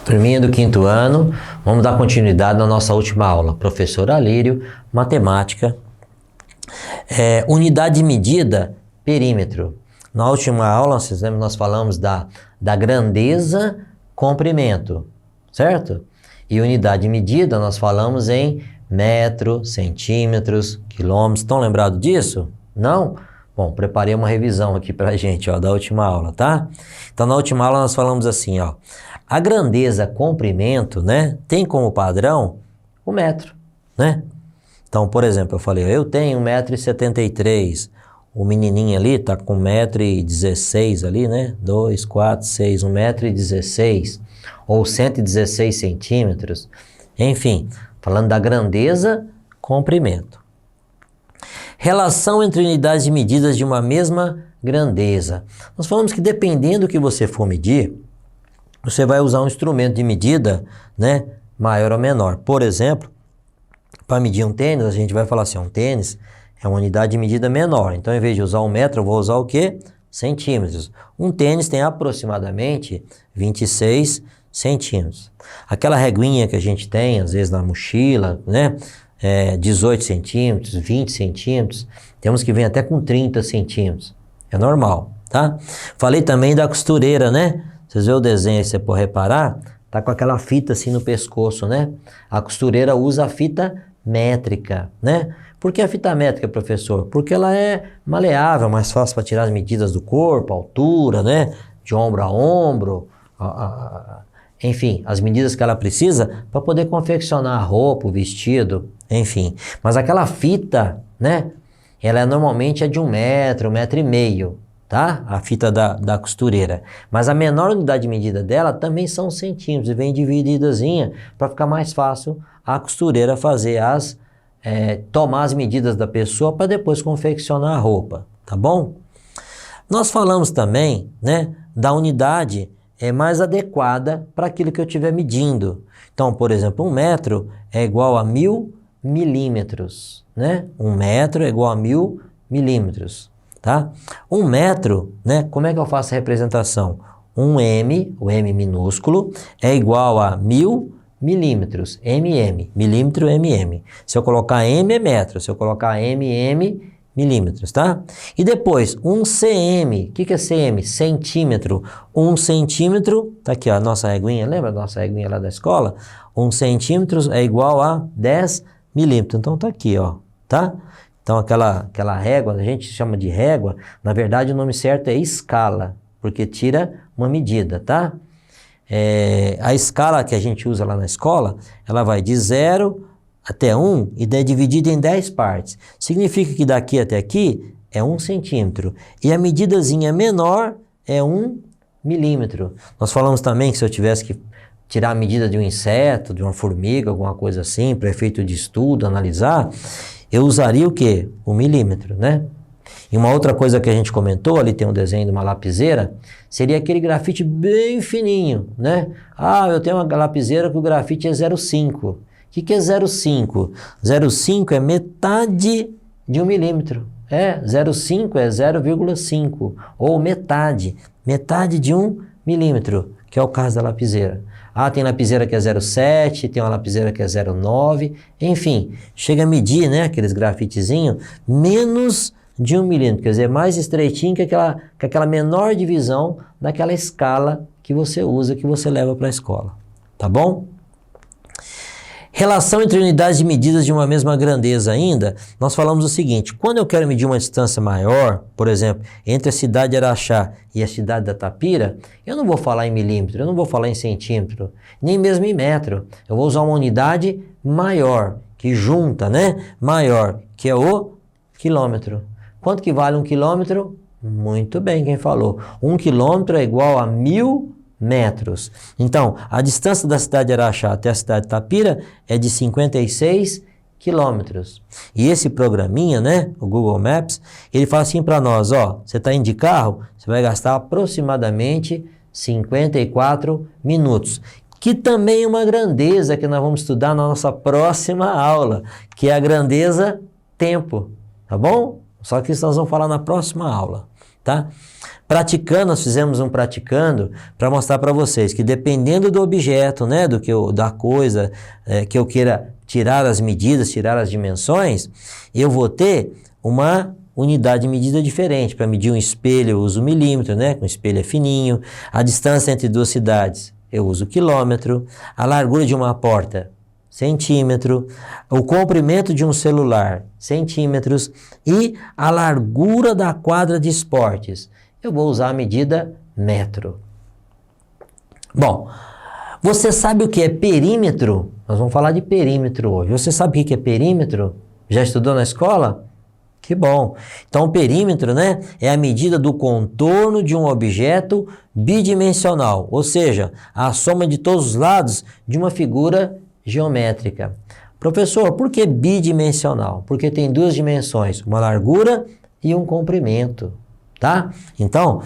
Turminha do quinto ano, vamos dar continuidade na nossa última aula. Professor Alírio, matemática, unidade de medida, perímetro. Na última aula, nós falamos da grandeza, comprimento, certo? E unidade de medida, nós falamos em metro, centímetros, quilômetros. Estão lembrados disso? Não? Bom, preparei uma revisão aqui pra gente, ó, da última aula, tá? Então, na última aula nós falamos assim, ó. A grandeza, comprimento, né, tem como padrão o metro, né? Então, por exemplo, eu falei, eu tenho 1,73 m, o menininho ali tá com 1,16 m ali, né? 2, 4, 6, 1,16 m, ou 116 centímetros. Enfim, falando da grandeza, comprimento. Relação entre unidades de medidas de uma mesma grandeza. Nós falamos que dependendo do que você for medir, você vai usar um instrumento de medida, né, maior ou menor. Por exemplo, para medir um tênis, a gente vai falar assim, um tênis é uma unidade de medida menor. Então, em vez de usar um metro, eu vou usar o quê? Centímetros. Um tênis tem aproximadamente 26 centímetros. Aquela reguinha que a gente tem, às vezes na mochila, né, 18 centímetros, 20 centímetros, temos que vir até com 30 centímetros. É normal, tá? Falei também da costureira, né? Vocês vê o desenho aí, você pode reparar, tá com aquela fita assim no pescoço, né? A costureira usa a fita métrica, né? Por que a fita métrica, professor? Porque ela é maleável, mais fácil para tirar as medidas do corpo, altura, né? De ombro a ombro, enfim, as medidas que ela precisa para poder confeccionar a roupa, o vestido, enfim. Mas aquela fita, né? Ela normalmente é de 1 metro, 1,5 m. Tá? A fita da costureira. Mas a menor unidade de medida dela também são centímetros e vem divididazinha para ficar mais fácil a costureira fazer tomar as medidas da pessoa para depois confeccionar a roupa, tá bom? Nós falamos também, né, da unidade mais adequada para aquilo que eu estiver medindo. Então, por exemplo, 1 metro é igual a 1000 milímetros, né? 1 metro é igual a 1000 milímetros. Tá? 1 metro, né? Como é que eu faço a representação? 1 m, o m minúsculo, é igual a 1000 milímetros, milímetro, mm. Se eu colocar m é metro, se eu colocar milímetros, tá? E depois, 1 cm, o que é cm? Centímetro. 1 centímetro, tá aqui ó, a nossa reguinha, lembra da nossa reguinha lá da escola? 1 centímetro é igual a 10 milímetros, então tá aqui, ó, tá? Então, aquela régua, a gente chama de régua, na verdade o nome certo é escala, porque tira uma medida, tá? A escala que a gente usa lá na escola, ela vai de 0 até 1 e é dividida em 10 partes. Significa que daqui até aqui é 1 centímetro. E a medidazinha menor é 1 milímetro. Nós falamos também que se eu tivesse que tirar a medida de um inseto, de uma formiga, alguma coisa assim, para efeito de estudo, analisar, eu usaria o quê? 1 milímetro, né? E uma outra coisa que a gente comentou, ali tem um desenho de uma lapiseira, seria aquele grafite bem fininho, né? Ah, eu tenho uma lapiseira que o grafite é 0,5. O que é 0,5? 0,5 é metade de 1 milímetro. 0,5 é 0,5, ou metade de 1 milímetro, que é o caso da lapiseira. Ah, tem lapiseira que é 0,7, tem uma lapiseira que é 0,9, enfim, chega a medir, né, aqueles grafitezinhos, menos de 1 milímetro, quer dizer, mais estreitinho que aquela menor divisão daquela escala que você usa, que você leva para a escola, tá bom? Relação entre unidades de medidas de uma mesma grandeza ainda, nós falamos o seguinte, quando eu quero medir uma distância maior, por exemplo, entre a cidade de Araxá e a cidade da Tapira, eu não vou falar em milímetro, eu não vou falar em centímetro, nem mesmo em metro. Eu vou usar uma unidade maior, que junta, né? Maior, que é o quilômetro. Quanto que vale 1 quilômetro? Muito bem, quem falou. 1 quilômetro é igual a 1000 metros. Então, a distância da cidade de Araxá até a cidade de Tapira é de 56 quilômetros. E esse programinha, né, o Google Maps, ele fala assim para nós, ó, você está indo de carro, você vai gastar aproximadamente 54 minutos. Que também é uma grandeza que nós vamos estudar na nossa próxima aula, que é a grandeza tempo, tá bom? Só que isso nós vamos falar na próxima aula. tá? Praticando, nós fizemos um praticando para mostrar para vocês que dependendo do objeto, né, da coisa que eu queira tirar as medidas, tirar as dimensões, eu vou ter uma unidade de medida diferente. Para medir um espelho eu uso milímetro, né, que um espelho é fininho. A distância entre duas cidades eu uso quilômetro. A largura de uma porta, centímetro. O comprimento de um celular, centímetros. E a largura da quadra de esportes, eu vou usar a medida metro. Bom, você sabe o que é perímetro? Nós vamos falar de perímetro hoje. Você sabe o que é perímetro? Já estudou na escola? Que bom. Então, o perímetro, né, é a medida do contorno de um objeto bidimensional, ou seja, a soma de todos os lados de uma figura geométrica. Professor, por que bidimensional? Porque tem duas dimensões, uma largura e um comprimento. Tá? Então,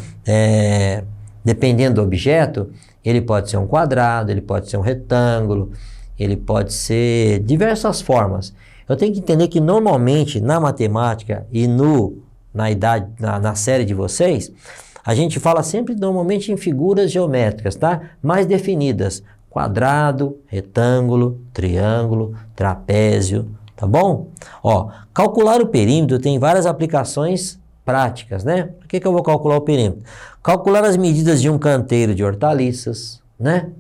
dependendo do objeto, ele pode ser um quadrado, ele pode ser um retângulo, ele pode ser diversas formas. Eu tenho que entender que normalmente na matemática e na série de vocês, a gente fala sempre normalmente em figuras geométricas, tá? Mais definidas: quadrado, retângulo, triângulo, trapézio, tá bom? Ó, calcular o perímetro tem várias aplicações práticas, né? Por que eu vou calcular o perímetro? Calcular as medidas de um canteiro de hortaliças, né?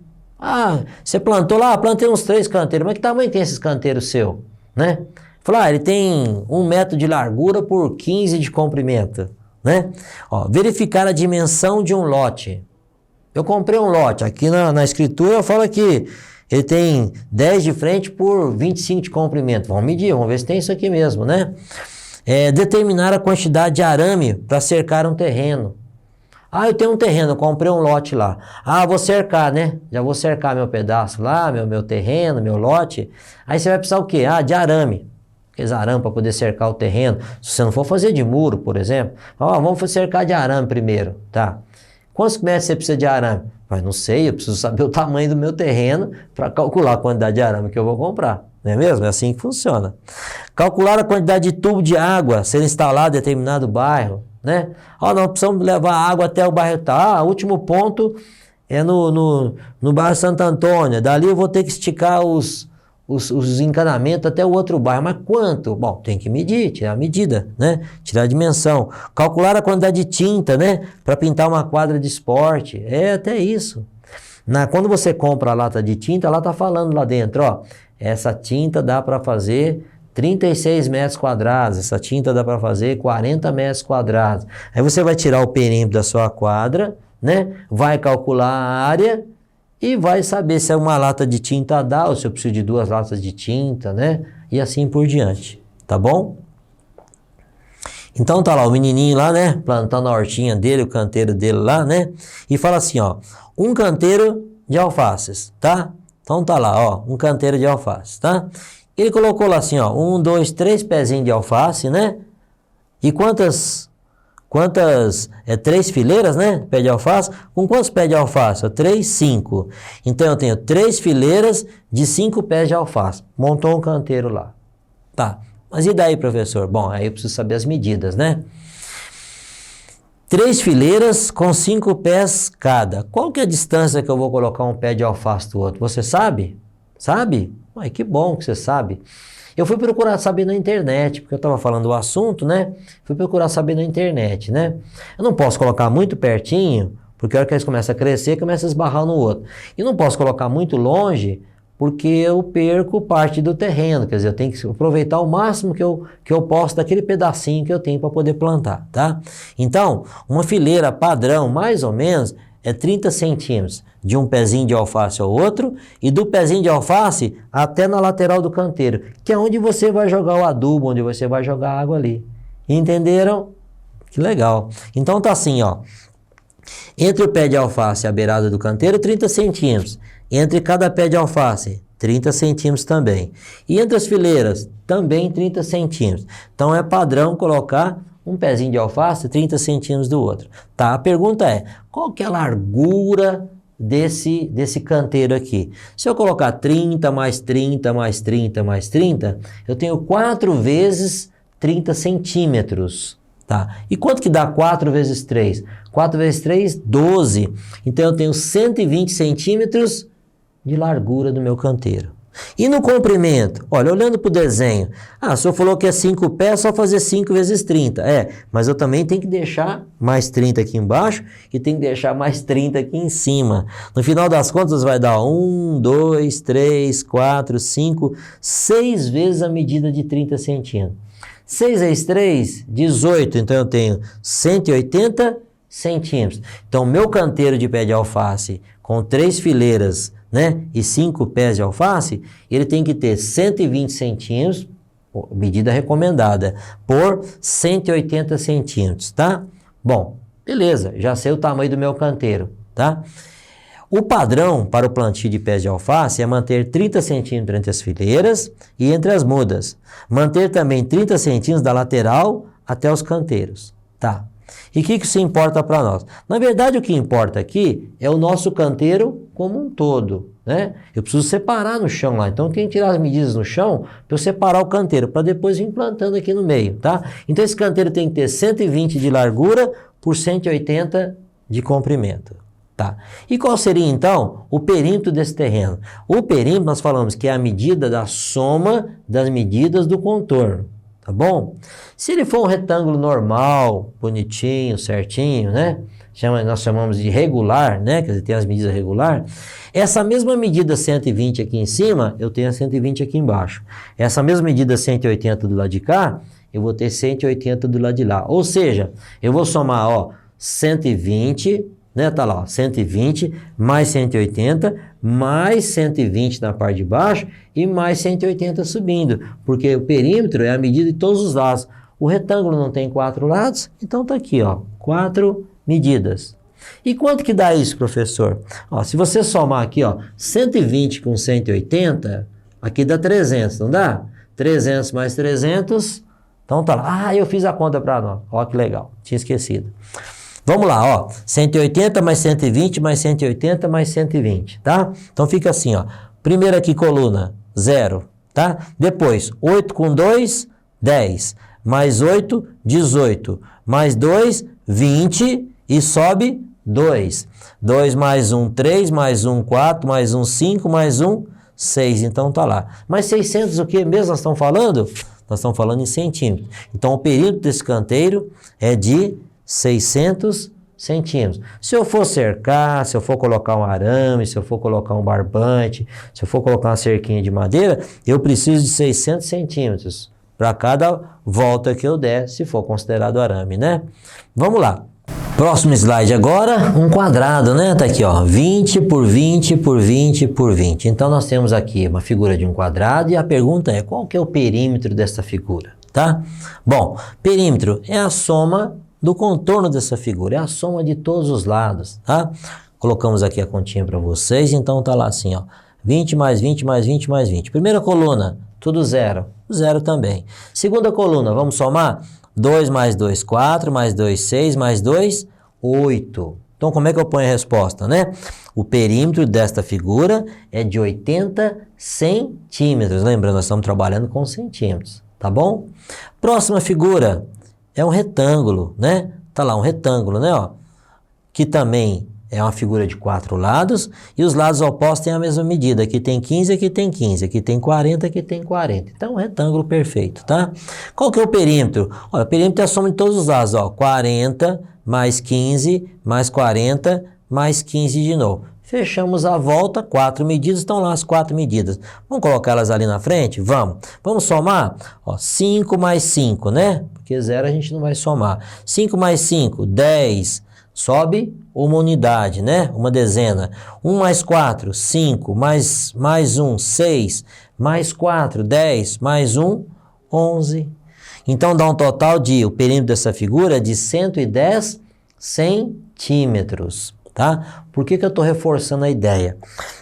Ah, você plantou lá, plantei uns 3 canteiros, mas que tamanho tem esses canteiros seu, né? Falar, ele tem 1 metro de largura por 15 de comprimento, né? Ó, verificar a dimensão de um lote. Eu comprei um lote, aqui na escritura fala que ele tem 10 de frente por 25 de comprimento. Vamos medir, vamos ver se tem isso aqui mesmo, né? Determinar a quantidade de arame para cercar um terreno. Ah, eu tenho um terreno, eu comprei um lote lá. Ah, vou cercar, né? Já vou cercar meu pedaço lá, meu terreno, meu lote. Aí você vai precisar o quê? Ah, de arame. Aqueles arame para poder cercar o terreno. Se você não for fazer de muro, por exemplo. Ah, vamos cercar de arame primeiro, tá? Quantos metros você precisa de arame? Mas não sei, eu preciso saber o tamanho do meu terreno para calcular a quantidade de arame que eu vou comprar. Não é mesmo? É assim que funciona. Calcular a quantidade de tubo de água a ser instalado em determinado bairro, né? Ó, nós precisamos levar água até o bairro tal. Ah, o último ponto é no bairro Santo Antônio. Dali eu vou ter que esticar os encanamentos até o outro bairro. Mas quanto? Bom, tem que medir, tirar a medida, né? Tirar a dimensão. Calcular a quantidade de tinta, né? Para pintar uma quadra de esporte. É até isso. Quando você compra a lata de tinta, ela está falando lá dentro, ó. Essa tinta dá para fazer 36 metros quadrados, essa tinta dá para fazer 40 metros quadrados. Aí você vai tirar o perímetro da sua quadra, né? Vai calcular a área e vai saber se é uma lata de tinta dá ou se eu preciso de 2 latas de tinta, né? E assim por diante, tá bom? Então tá lá o menininho lá, né? Plantando a hortinha dele, o canteiro dele lá, né? E fala assim, ó, um canteiro de alfaces, tá? Então tá lá, ó, um canteiro de alface, tá? Ele colocou lá assim, ó, 1, 2, 3 pezinhos de alface, né? E quantas 3 fileiras, né? Pé de alface. Com quantos pés de alface? 3, 5. Então eu tenho 3 fileiras de 5 pés de alface. Montou um canteiro lá. Tá. Mas e daí, professor? Bom, aí eu preciso saber as medidas, né? 3 fileiras com 5 pés cada. Qual que é a distância que eu vou colocar um pé de alface do outro? Você sabe? Sabe? Ai, que bom que você sabe. Eu fui procurar saber na internet, porque eu estava falando do assunto, né? Fui procurar saber na internet, né? Eu não posso colocar muito pertinho, porque a hora que eles começam a crescer, começa a esbarrar no outro. E não posso colocar muito longe, porque eu perco parte do terreno. Quer dizer, eu tenho que aproveitar o máximo que eu posso daquele pedacinho que eu tenho para poder plantar, tá? Então, uma fileira padrão, mais ou menos, é 30 centímetros de um pezinho de alface ao outro e do pezinho de alface até na lateral do canteiro, que é onde você vai jogar o adubo, onde você vai jogar a água ali. Entenderam? Que legal. Então tá assim, ó. Entre o pé de alface e a beirada do canteiro, 30 centímetros. Entre cada pé de alface, 30 centímetros também. E entre as fileiras, também 30 centímetros. Então é padrão colocar um pezinho de alface, 30 centímetros do outro. Tá? A pergunta é, qual que é a largura desse canteiro aqui? Se eu colocar 30 mais 30 mais 30 mais 30, eu tenho 4 vezes 30 centímetros. Tá. E quanto que dá 4 vezes 3? 4 vezes 3, 12. Então, eu tenho 120 centímetros de largura do meu canteiro. E no comprimento? Olha, olhando para o desenho. Ah, o senhor falou que é 5 pés, só fazer 5 vezes 30. É, mas eu também tenho que deixar mais 30 aqui embaixo e tenho que deixar mais 30 aqui em cima. No final das contas, vai dar 1, 2, 3, 4, 5, 6 vezes a medida de 30 centímetros. 6 vezes 3, 18. Então, eu tenho 180 centímetros. Então, meu canteiro de pé de alface com 3 fileiras, né, e 5 pés de alface, ele tem que ter 120 centímetros, medida recomendada, por 180 centímetros, tá? Bom, beleza, já sei o tamanho do meu canteiro, tá? O padrão para o plantio de pés de alface é manter 30 centímetros entre as fileiras e entre as mudas. Manter também 30 centímetros da lateral até os canteiros, tá? E o que isso importa para nós? Na verdade, o que importa aqui é o nosso canteiro como um todo, né? Eu preciso separar no chão lá. Então, tem que tirar as medidas no chão para eu separar o canteiro, para depois ir implantando aqui no meio, tá? Então, esse canteiro tem que ter 120 de largura por 180 de comprimento, tá? E qual seria, então, o perímetro desse terreno? O perímetro, nós falamos que é a medida da soma das medidas do contorno. Tá bom? Se ele for um retângulo normal, bonitinho, certinho, né? Nós chamamos de regular, né? Quer dizer, tem as medidas regular. Essa mesma medida 120 aqui em cima, eu tenho a 120 aqui embaixo. Essa mesma medida 180 do lado de cá, eu vou ter 180 do lado de lá. Ou seja, eu vou somar, ó, 120, né? Tá lá, ó, 120 mais 180, mais 120 na parte de baixo e mais 180 subindo, porque o perímetro é a medida de todos os lados. O retângulo não tem 4 lados, então tá aqui, ó, 4 medidas. E quanto que dá isso, professor? Ó, se você somar aqui, ó, 120 com 180, aqui dá 300, não dá? 300 mais 300, então tá lá. Ah, eu fiz a conta para nós. Ó, que legal, tinha esquecido. Vamos lá, ó, 180 mais 120 mais 180 mais 120, tá? Então fica assim, ó, primeiro aqui coluna, 0, tá? Depois, 8 com 2, 10, mais 8, 18, mais 2, 20 e sobe 2. 2 mais 1, 3, mais 1, 4, mais 1, 5, mais 1, 6, então tá lá. Mas 600 o que mesmo nós estamos falando? Nós estamos falando em centímetros. Então o perímetro desse canteiro é de 600 centímetros. Se eu for cercar, se eu for colocar um arame, se eu for colocar um barbante, se eu for colocar uma cerquinha de madeira, eu preciso de 600 centímetros para cada volta que eu der, se for considerado arame, né? Vamos lá. Próximo slide agora, um quadrado, né? Tá aqui, ó, 20 por 20 por 20 por 20. Então, nós temos aqui uma figura de um quadrado e a pergunta é, qual que é o perímetro dessa figura, tá? Bom, perímetro é a soma do contorno dessa figura, é a soma de todos os lados, tá? Colocamos aqui a continha para vocês, então tá lá assim, ó, 20 mais 20 mais 20 mais 20. Primeira coluna, tudo zero, zero também. Segunda coluna, vamos somar? 2 mais 2, 4, mais 2, 6, mais 2, 8. Então, como é que eu ponho a resposta, né? O perímetro desta figura é de 80 centímetros. Lembrando, nós estamos trabalhando com centímetros, tá bom? Próxima figura é um retângulo, né? Tá lá um retângulo, né? Ó, que também é uma figura de 4 lados e os lados opostos têm a mesma medida. Aqui tem 15, aqui tem 15, aqui tem 40, aqui tem 40. Então, um retângulo perfeito, tá? Qual que é o perímetro? Olha, o perímetro é a soma de todos os lados, ó. 40 mais 15 mais 40 mais 15 de novo. Fechamos a volta, 4 medidas, estão lá as 4 medidas. Vamos colocá-las ali na frente? Vamos. Vamos somar? Ó, 5 mais 5, né? Porque 0 a gente não vai somar. 5 mais 5, 10. Sobe uma unidade, né? Uma dezena. 1 mais 4, 5. Mais 1, 6. Mais 4, 10. Mais 1, 11. Então, dá um total de, o perímetro dessa figura é de 110 centímetros. Tá? Por que eu estou reforçando a ideia?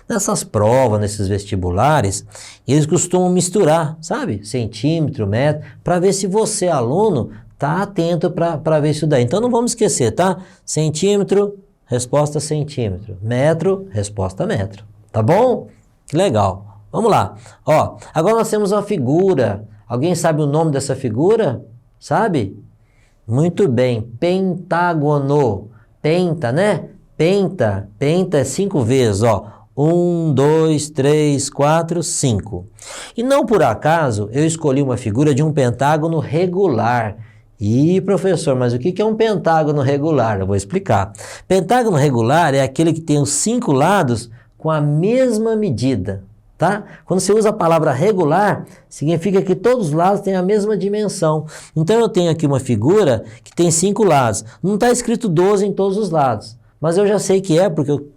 Nessas provas, nesses vestibulares, eles costumam misturar, sabe? Centímetro, metro, para ver se você, aluno, está atento para ver isso daí. Então, não vamos esquecer, tá? Centímetro, resposta centímetro. Metro, resposta metro. Tá bom? Que legal. Vamos lá. Ó, agora nós temos uma figura. Alguém sabe o nome dessa figura? Sabe? Muito bem, pentágono. Penta, né? Penta é 5 vezes, ó. 1, 2, 3, 4, 5. E não por acaso eu escolhi uma figura de um pentágono regular. Ih, professor, mas o que é um pentágono regular? Eu vou explicar. Pentágono regular é aquele que tem os 5 lados com a mesma medida, tá? Quando você usa a palavra regular, significa que todos os lados têm a mesma dimensão. Então eu tenho aqui uma figura que tem 5 lados. Não está escrito 12 em todos os lados, mas eu já sei que é, porque eu,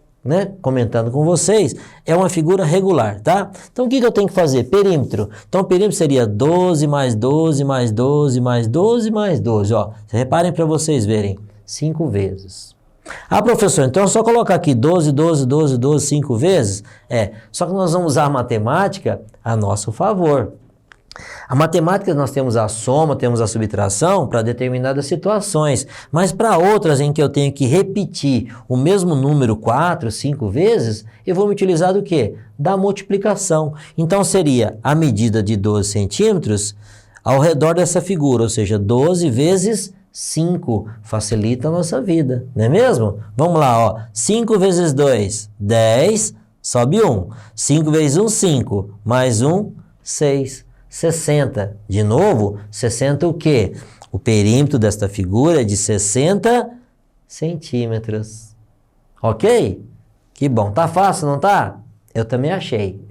comentando com vocês, é uma figura regular, tá? Então o que eu tenho que fazer? Perímetro. Então o perímetro seria 12 mais 12 mais 12 mais 12 mais 12, ó. Reparem para vocês verem, 5 vezes. Ah, professor, então é só colocar aqui 12, 12, 12, 12, 5 vezes? Só que nós vamos usar a matemática a nosso favor. A matemática nós temos a soma, temos a subtração para determinadas situações, mas para outras em que eu tenho que repetir o mesmo número 4, 5 vezes, eu vou me utilizar do quê? Da multiplicação. Então seria a medida de 12 centímetros ao redor dessa figura, ou seja, 12 vezes 5. Facilita a nossa vida, não é mesmo? Vamos lá, ó. 5 vezes 2, 10, sobe 1. 5 vezes 1, 5. Mais 1, 6. 60. De novo, 60 o quê? O perímetro desta figura é de 60 centímetros. Ok? Que bom. Tá fácil, não tá? Eu também achei.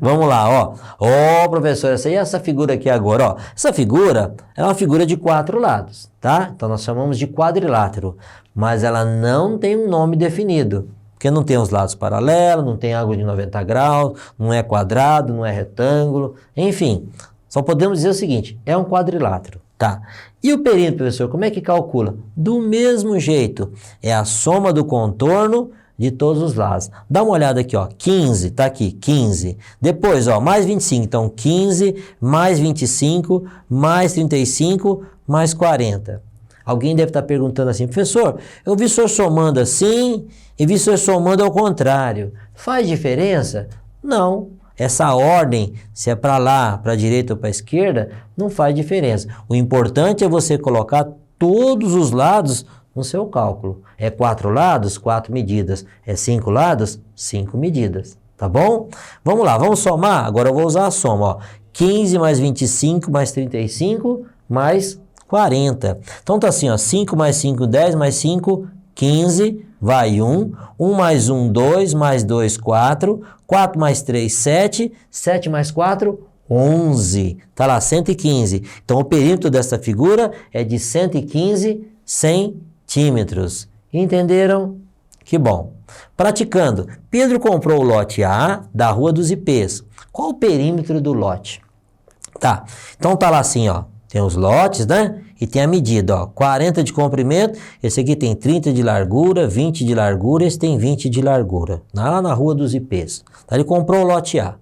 Vamos lá, ó. Ó, professor, essa figura aqui agora, ó. Essa figura é uma figura de 4 lados, tá? Então nós chamamos de quadrilátero, mas ela não tem um nome definido. Porque não tem os lados paralelos, não tem ângulo de 90 graus, não é quadrado, não é retângulo, enfim. Só podemos dizer o seguinte, é um quadrilátero, tá? E o perímetro, professor, como é que calcula? Do mesmo jeito, é a soma do contorno de todos os lados. Dá uma olhada aqui, ó, 15, tá aqui, 15. Depois, ó, mais 25, então 15, mais 25, mais 35, mais 40. Alguém deve estar perguntando assim, professor, eu vi o senhor somando assim e vi o senhor somando ao contrário. Faz diferença? Não. Essa ordem, se é para lá, para a direita ou para a esquerda, não faz diferença. O importante é você colocar todos os lados no seu cálculo. É 4 lados, 4 medidas. É 5 lados, 5 medidas. Tá bom? Vamos lá, vamos somar? Agora eu vou usar a soma, ó. 15 mais 25 mais 35 mais 40. Então tá assim, ó, 5 mais 5, 10 mais 5, 15, vai 1. 1 mais 1, 2, mais 2, 4. 4 mais 3, 7. 7 mais 4, 11. Tá lá, 115. Então o perímetro dessa figura é de 115 centímetros. Entenderam? Que bom. Praticando. Pedro comprou o lote A da Rua dos Ipês. Qual o perímetro do lote? Tá, então tá lá assim, ó. Tem os lotes, né? E tem a medida, ó. 40 de comprimento, esse aqui tem 30 de largura, 20 de largura, esse tem 20 de largura. Lá na Rua dos Ipês. Tá, ele comprou o lote A.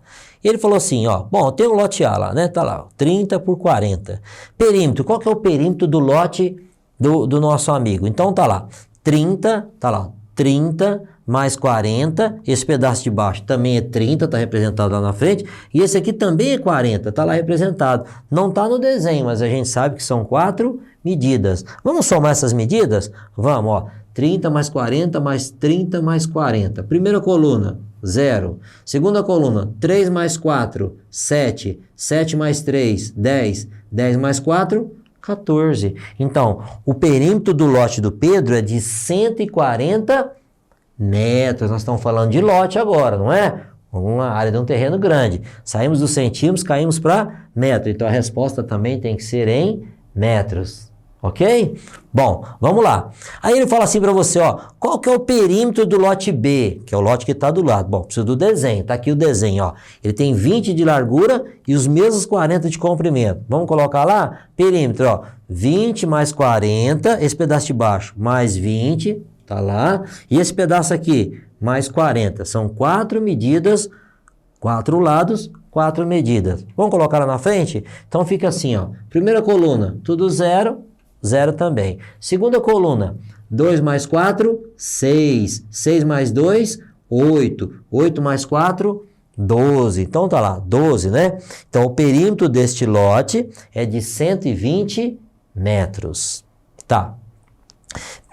E ele falou assim, ó, bom, tem o lote A lá, né? Tá lá, ó, 30 por 40. Perímetro, qual que é o perímetro do lote do nosso amigo? Então tá lá, 30, tá lá, 30 mais 40, esse pedaço de baixo também é 30, está representado lá na frente, e esse aqui também é 40, está lá representado. Não está no desenho, mas a gente sabe que são 4 medidas. Vamos somar essas medidas? Vamos, ó, 30 mais 40 mais 30 mais 40. Primeira coluna, 0. Segunda coluna, 3 mais 4, 7. 7 mais 3, 10. 10 mais 4, 14. Então, o perímetro do lote do Pedro é de 140 metros. Nós estamos falando de lote agora, não é? Uma área de um terreno grande. Saímos dos centímetros, caímos para metro. Então, a resposta também tem que ser em metros. Ok? Bom, vamos lá. Aí ele fala assim para você, ó, qual que é o perímetro do lote B, que é o lote que está do lado. Bom, preciso do desenho, tá aqui o desenho, ó. Ele tem 20 de largura e os mesmos 40 de comprimento. Vamos colocar lá? Perímetro, ó, 20 mais 40, esse pedaço de baixo, mais 20, tá lá. E esse pedaço aqui, mais 40. São 4 medidas, 4 lados, 4 medidas. Vamos colocar lá na frente? Então fica assim, ó. Primeira coluna, tudo 0. 0 também. Segunda coluna, 2 mais 4, 6. 6 mais 2, 8. 8 mais 4, 12. Então tá lá, 12, né? Então o perímetro deste lote é de 120 metros. Tá.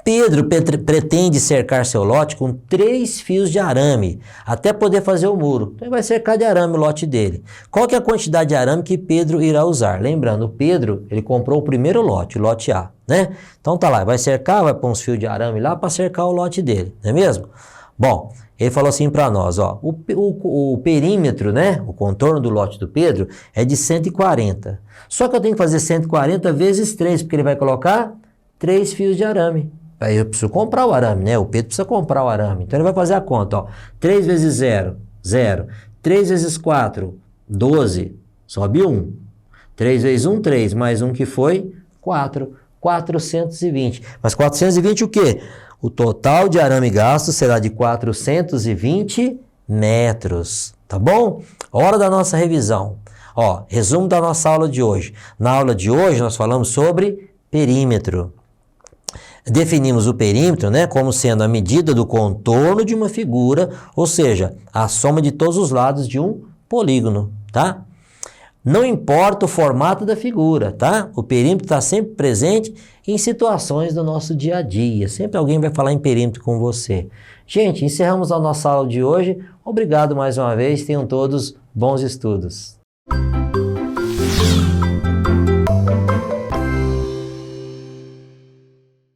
Pedro pretende cercar seu lote com 3 fios de arame, até poder fazer o muro. Então ele vai cercar de arame o lote dele. Qual que é a quantidade de arame que Pedro irá usar? Lembrando, o Pedro, ele comprou o primeiro lote, o lote A, né? Então tá lá, vai cercar, vai pôr uns fios de arame lá para cercar o lote dele, não é mesmo? Bom, ele falou assim para nós, ó, o perímetro, né, o contorno do lote do Pedro é de 140. Só que eu tenho que fazer 140 vezes 3, porque ele vai colocar 3 fios de arame. Aí eu preciso comprar o arame, né? O Pedro precisa comprar o arame. Então ele vai fazer a conta, ó. 3 vezes 0, 0. 3 vezes 4, 12. Sobe 1. 3 vezes 1, 3. Mais 1 que foi 4. 420. Mas 420 o quê? O total de arame gasto será de 420 metros. Tá bom? Hora da nossa revisão. Ó, resumo da nossa aula de hoje. Na aula de hoje nós falamos sobre perímetro. Definimos o perímetro, né, como sendo a medida do contorno de uma figura, ou seja, a soma de todos os lados de um polígono, tá? Não importa o formato da figura, tá? O perímetro está sempre presente em situações do nosso dia a dia. Sempre alguém vai falar em perímetro com você. Gente, encerramos a nossa aula de hoje. Obrigado mais uma vez. Tenham todos bons estudos.